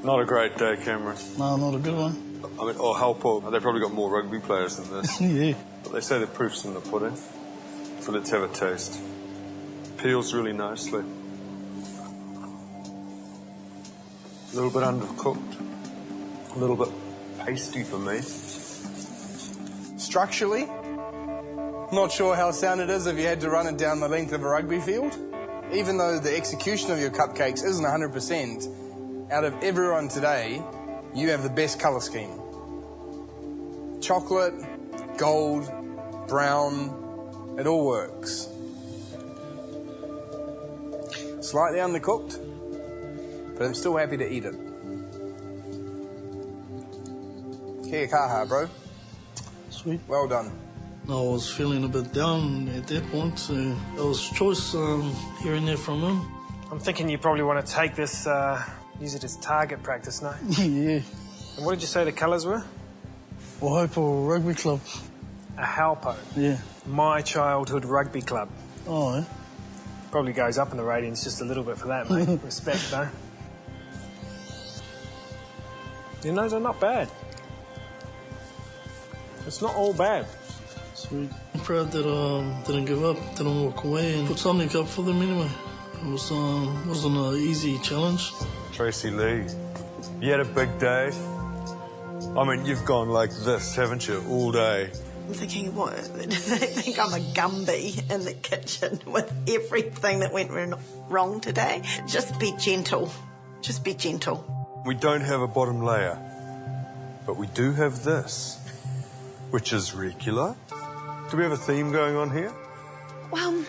Not a great day, Cameron. No, not a good one. I mean, or Halpo, they probably got more rugby players than this. Yeah. But they say the proof's in the pudding. So let's have a taste. Peels really nicely. A little bit undercooked. A little bit pasty for me. Structurally, not sure how sound it is if you had to run it down the length of a rugby field. Even though the execution of your cupcakes isn't 100%, out of everyone today, you have the best colour scheme. Chocolate, gold, brown, it all works. Slightly undercooked, but I'm still happy to eat it. Kia kaha, bro. Sweet. Well done. I was feeling a bit down at that point, so it was choice hearing that from him. I'm thinking you probably want to take this, use it as target practice, no? Yeah. And what did you say the colours were? Waipo Rugby Club. A Halpo. Yeah. My childhood rugby club. Oh, yeah. Probably goes up in the ratings just a little bit for that, mate. Respect, though. You know, they're not bad. It's not all bad. Sweet. I'm proud that I didn't give up, didn't walk away, and put something up for them anyway. It wasn't an easy challenge. Tracy Lee, you had a big day. I mean, you've gone like this, haven't you, all day? I'm thinking, what? They think I'm a Gumby in the kitchen with everything that went wrong today. Just be gentle. Just be gentle. We don't have a bottom layer, but we do have this, which is regular. Do we have a theme going on here? Well,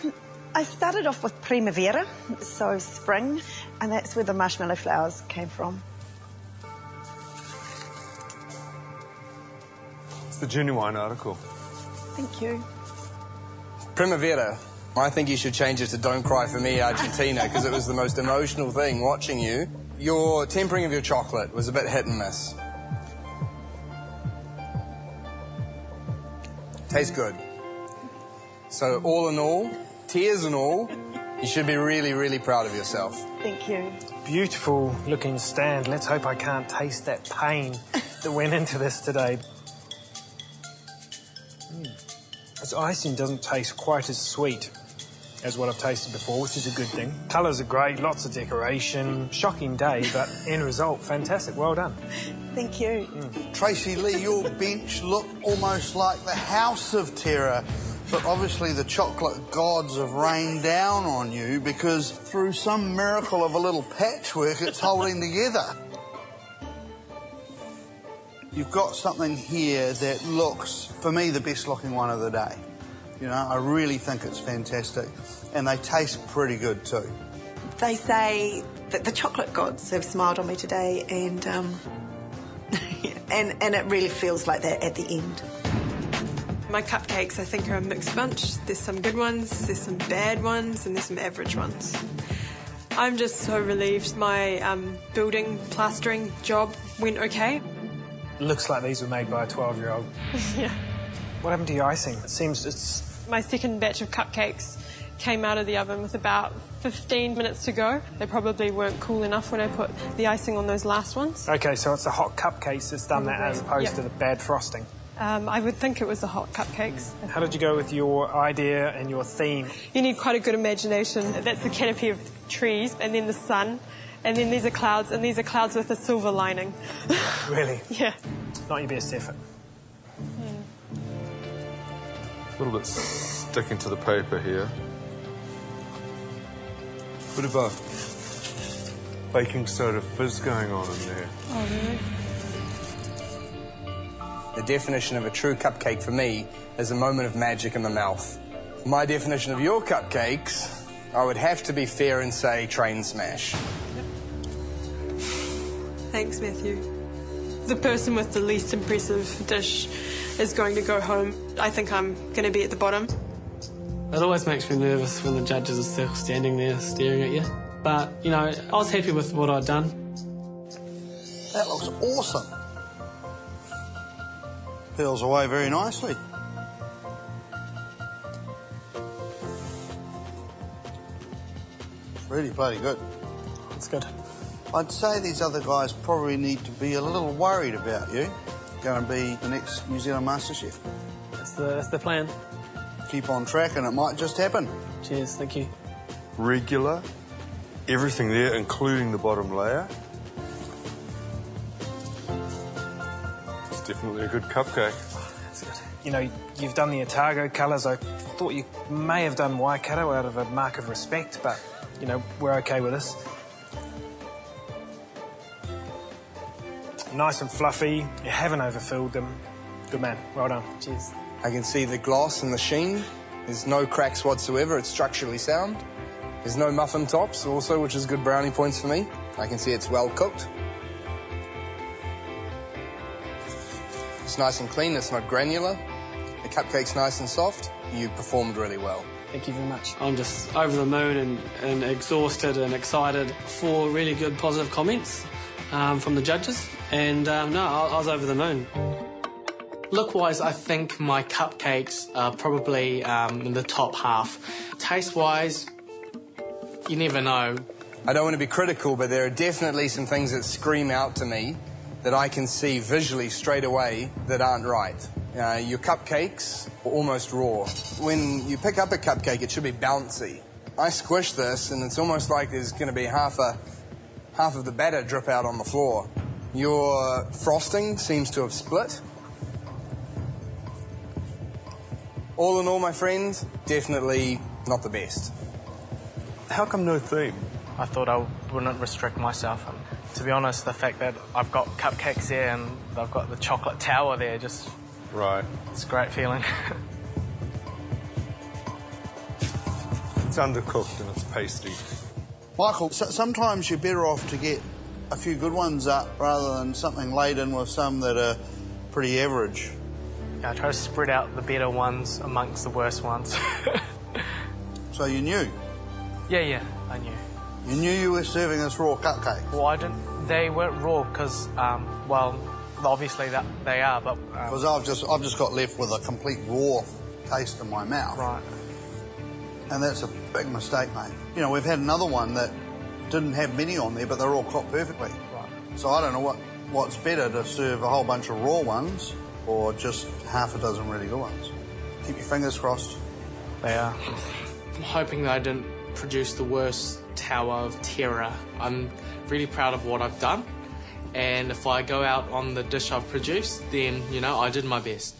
I started off with primavera, so spring, and that's where the marshmallow flowers came from. It's the genuine article. Thank you. Primavera. I think you should change it to Don't Cry For Me, Argentina, because it was the most emotional thing watching you. Your tempering of your chocolate was a bit hit and miss. Tastes good. So all in all, tears and all, you should be really, really proud of yourself. Thank you. Beautiful looking stand. Let's hope I can't taste that pain that went into this today. This icing doesn't taste quite as sweet as what I've tasted before, which is a good thing. Colours are great, lots of decoration. Shocking day, but end result, fantastic. Well done. Thank you. Tracy Lee, your bench looked almost like the House of Terror, but obviously the chocolate gods have rained down on you because through some miracle of a little patchwork, it's holding together. You've got something here that looks, for me, the best looking one of the day. You know, I really think it's fantastic. And they taste pretty good too. They say that the chocolate gods have smiled on me today, and and it really feels like that at the end. My cupcakes, I think, are a mixed bunch. There's some good ones, there's some bad ones, and there's some average ones. I'm just so relieved my building, plastering job went okay. Looks like these were made by a 12-year-old. Yeah. What happened to your icing? It seems it's... My second batch of cupcakes came out of the oven with about 15 minutes to go. They probably weren't cool enough when I put the icing on those last ones. OK, so it's the hot cupcakes that's done that as opposed to the bad frosting. I would think it was the hot cupcakes. How did you go with your idea and your theme? You need quite a good imagination. That's the canopy of trees, and then the sun, and then these are clouds, and these are clouds with a silver lining. Really? Yeah. Not your best effort. A little bit sticking to the paper here. Bit of a baking soda fizz going on in there. Oh, really? The definition of a true cupcake for me is a moment of magic in the mouth. My definition of your cupcakes, I would have to be fair and say train smash. Thanks, Matthew. The person with the least impressive dish is going to go home. I think I'm going to be at the bottom. It always makes me nervous when the judges are still standing there staring at you. But, you know, I was happy with what I'd done. That looks awesome. Peels away very nicely. It's really bloody good. It's good. I'd say these other guys probably need to be a little worried about you. Going to be the next New Zealand MasterChef. That's the plan. Keep on track and it might just happen. Cheers, thank you. Regular, everything there, including the bottom layer. It's definitely a good cupcake. That's good. You know, you've done the Otago colours. I thought you may have done Waikato out of a mark of respect, but, you know, we're OK with this. Nice and fluffy. You haven't overfilled them. Good man. Well done. Cheers. I can see the gloss and the sheen. There's no cracks whatsoever. It's structurally sound. There's no muffin tops also, which is good brownie points for me. I can see it's well cooked. It's nice and clean. It's not granular. The cupcake's nice and soft. You performed really well. Thank you very much. I'm just over the moon and exhausted and excited for really good positive comments from the judges. And no, I was over the moon. Look-wise, I think my cupcakes are probably in the top half. Taste-wise, you never know. I don't want to be critical, but there are definitely some things that scream out to me that I can see visually straight away that aren't right. Your cupcakes are almost raw. When you pick up a cupcake, it should be bouncy. I squish this, and it's almost like there's going to be half of the batter drip out on the floor. Your frosting seems to have split. All in all, my friend, definitely not the best. How come no theme? I thought I wouldn't restrict myself. And to be honest, the fact that I've got cupcakes there and I've got the chocolate tower there, just... Right. It's a great feeling. It's undercooked and it's pasty. Michael, sometimes you're better off to get a few good ones up rather than something laden with some that are pretty average. Yeah, I try to spread out the better ones amongst the worst ones. So you knew? Yeah, I knew. You knew you were serving us raw cupcakes? Well, I didn't... They weren't raw because, well, obviously that they are, but... Because I've just got left with a complete raw taste in my mouth. Right. And that's a big mistake, mate. You know, we've had another one that didn't have many on there, but they're all cooked perfectly. Right. So I don't know what's better, to serve a whole bunch of raw ones or just half a dozen really good ones. Keep your fingers crossed. They are. I'm hoping that I didn't produce the worst tower of terror. I'm really proud of what I've done. And if I go out on the dish I've produced, then, you know, I did my best.